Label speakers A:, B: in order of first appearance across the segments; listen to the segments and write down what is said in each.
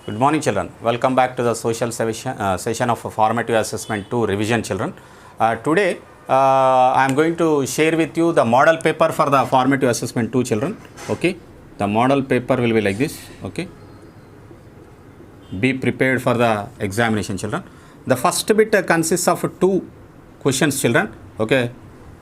A: Good morning, children. Welcome back to the social session of Formative Assessment 2 Revision, children. Today, I am going to share with you the model paper for the Formative Assessment 2, children. Okay. The model paper will be like this. Okay. Be prepared for the examination, children. The first bit consists of 2 questions, children. Okay.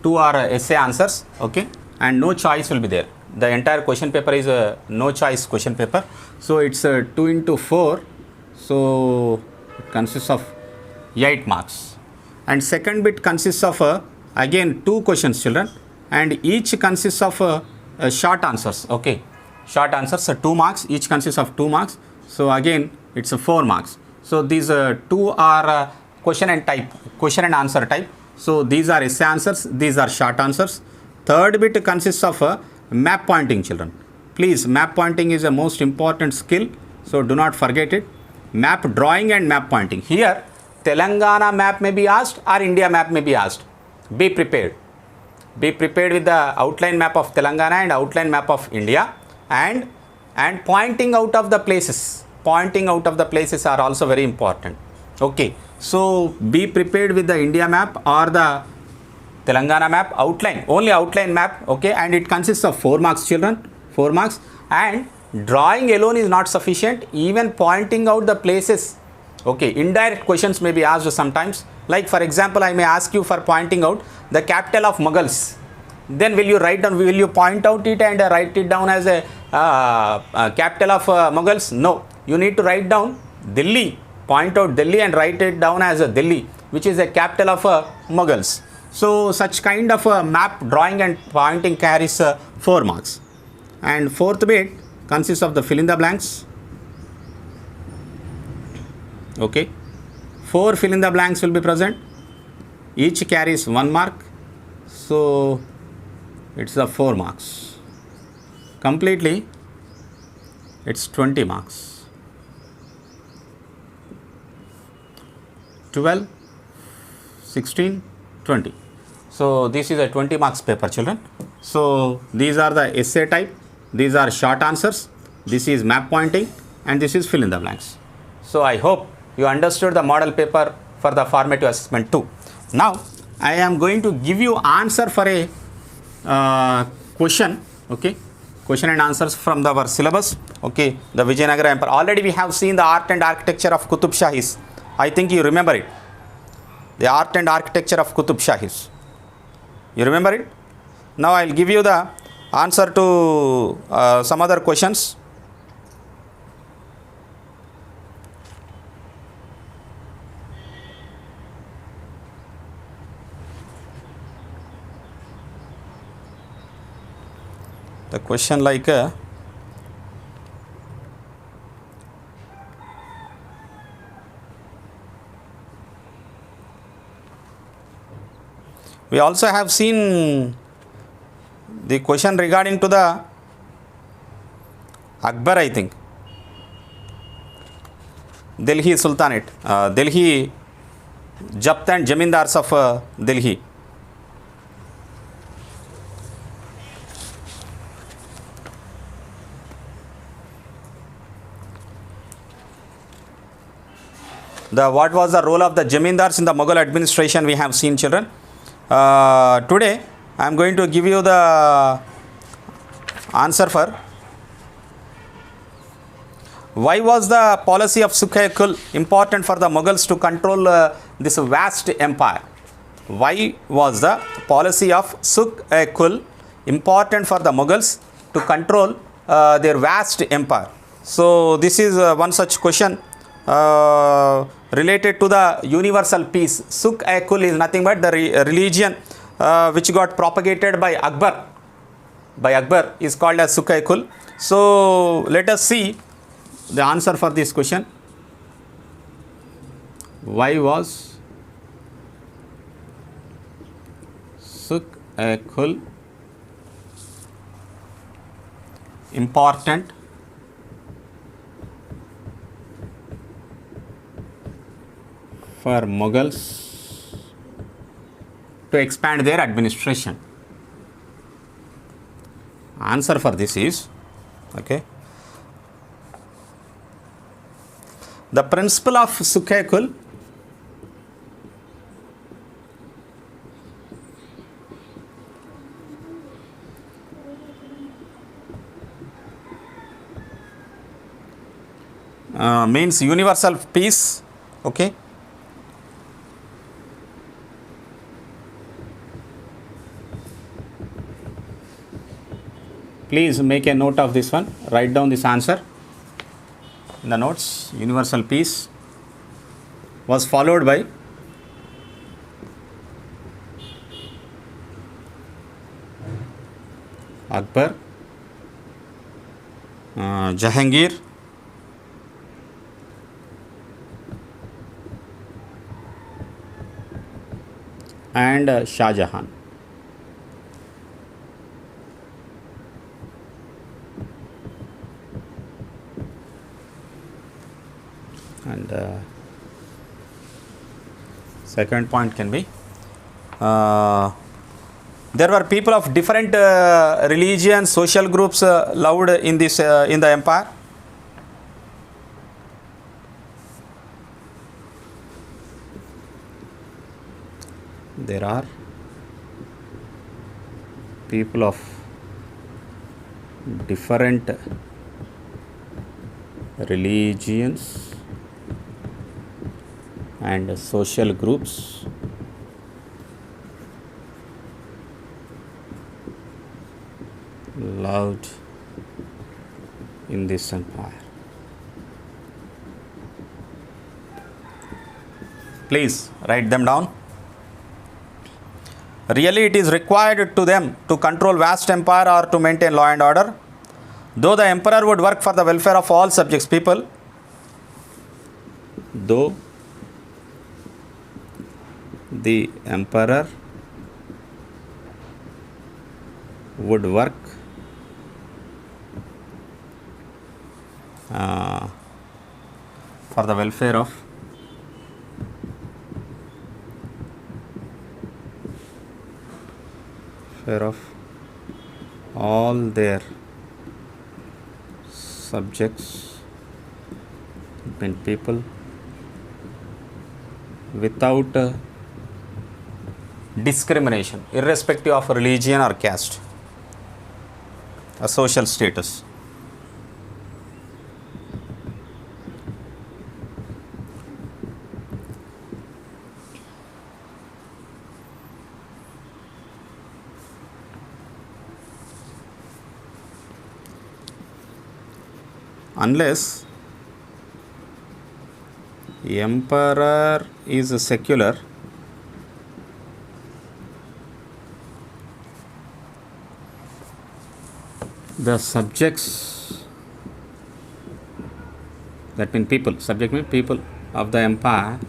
A: 2 are essay answers. Okay. And no choice will be there. The entire question paper is a no choice question paper. So it's 2 into 4. So it consists of 8 marks. And second bit consists of again 2 questions, children. And each consists of short answers. Okay. Short answers 2 marks. Each consists of 2 marks. So again it's 4 marks. So these 2 are question and answer type. So these are essay answers. These are short answers. Third bit consists of map pointing, children. Please, map pointing is a most important skill, so do not forget it. Map drawing and map pointing. Here, Telangana map may be asked or India map may be asked. Be prepared. Be prepared with the outline map of Telangana and outline map of India, and pointing out of the places. Pointing out of the places are also very important. Okay, so be prepared with the India map or the Telangana map, outline, only outline map, okay, and it consists of 4 marks, children, 4 marks, and drawing alone is not sufficient, even pointing out the places, okay, indirect questions may be asked sometimes, like for example, I may ask you for pointing out the capital of Mughals, then will you point out it and write it down as a capital of Mughals? No, you need to write down Delhi, point out Delhi and write it down as a Delhi, which is a capital of Mughals. So such kind of a map drawing and pointing carries 4 marks. And fourth bit consists of the fill in the blanks. Okay. 4 fill in the blanks will be present. Each carries 1 mark. So it's the 4 marks. Completely it's 20 marks. 12, 16, 20. So this is a 20 marks paper, children. So these are the essay type, these are short answers, this is map pointing, and this is fill in the blanks. So I hope you understood the model paper for the formative assessment 2. Now I am going to give you answer for a question, okay, question and answers from our syllabus, okay, the Vijayanagara Empire. Already we have seen the art and architecture of Qutub Shahis. I think you remember it. The art and architecture of Qutub Shahis. You remember it? Now I will give you the answer to some other questions. The question like we also have seen the question regarding to the Akbar, I think. Delhi Sultanate, Delhi Japt and Jamindars of Delhi. What was the role of the Jamindars in the Mughal administration? We have seen, children. Today I am going to give you the answer for why was the policy of Sukh-e-Kul important for the Mughals to control this vast empire. Why was the policy of Sukh-e-Kul important for the Mughals to control their vast empire? So this is one such question related to the universal peace. Sukh-e-Kul is nothing but the religion which got propagated by Akbar. By Akbar is called as Sukh-e-Kul. So let us see the answer for this question. Why was Sukh-e-Kul important for Mughals to expand their administration? Answer for this is, okay, The principle of Sukhay-Kul means universal peace. Okay. Please make a note of this one. Write down this answer in the notes. Universal peace was followed by Akbar, Jahangir, and Shah Jahan. And second point can be there were people of different religions, social groups loved in this in the empire. There are people of different religions and social groups loved in this empire. Please write them down. Really, it is required to them to control vast empire or to maintain law and order. Though the emperor would work for the welfare of all subjects people, though the emperor would work for the welfare of all their subjects and people without discrimination, irrespective of religion or caste, a social status. Unless emperor is secular, the subjects, that means people, subject means people of the empire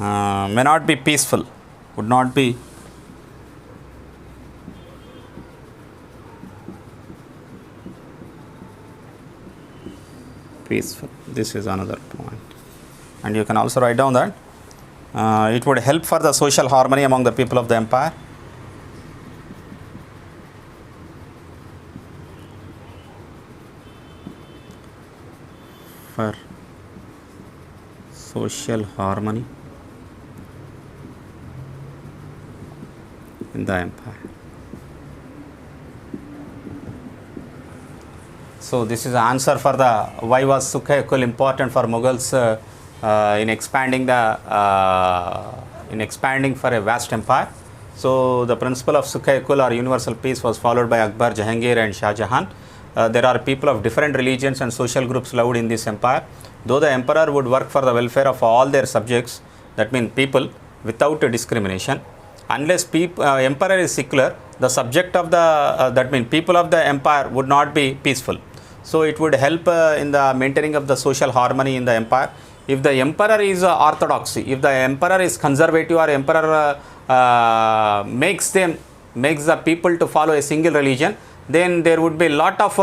A: may not be peaceful, would not be peaceful. This is another point. And you can also write down that it would help for the social harmony among the people of the empire. For social harmony in the empire. So this is the answer for the why was Sukhay-Kul important for Mughals in expanding for a vast empire. So the principle of Sukhay-Kul or universal peace was followed by Akbar, Jahangir and Shah Jahan. There are people of different religions and social groups loved in this empire. Though the emperor would work for the welfare of all their subjects, that means people, without discrimination. Unless emperor is secular, the subject of the that means people of the empire would not be peaceful. So it would help in the maintaining of the social harmony in the empire. If the emperor is orthodoxy, if the emperor is conservative, or emperor makes the people to follow a single religion, then there would be a lot of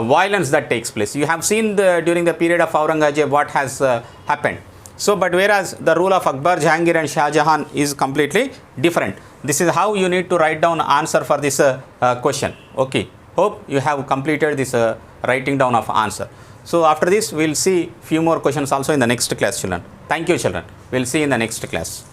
A: violence that takes place. You have seen during the period of Aurangzeb what has happened. So, but whereas the rule of Akbar, Jahangir and Shah Jahan is completely different. This is how you need to write down answer for this question. Okay. Hope you have completed this writing down of answer. So after this, we will see few more questions also in the next class, children. Thank you, children. We will see in the next class.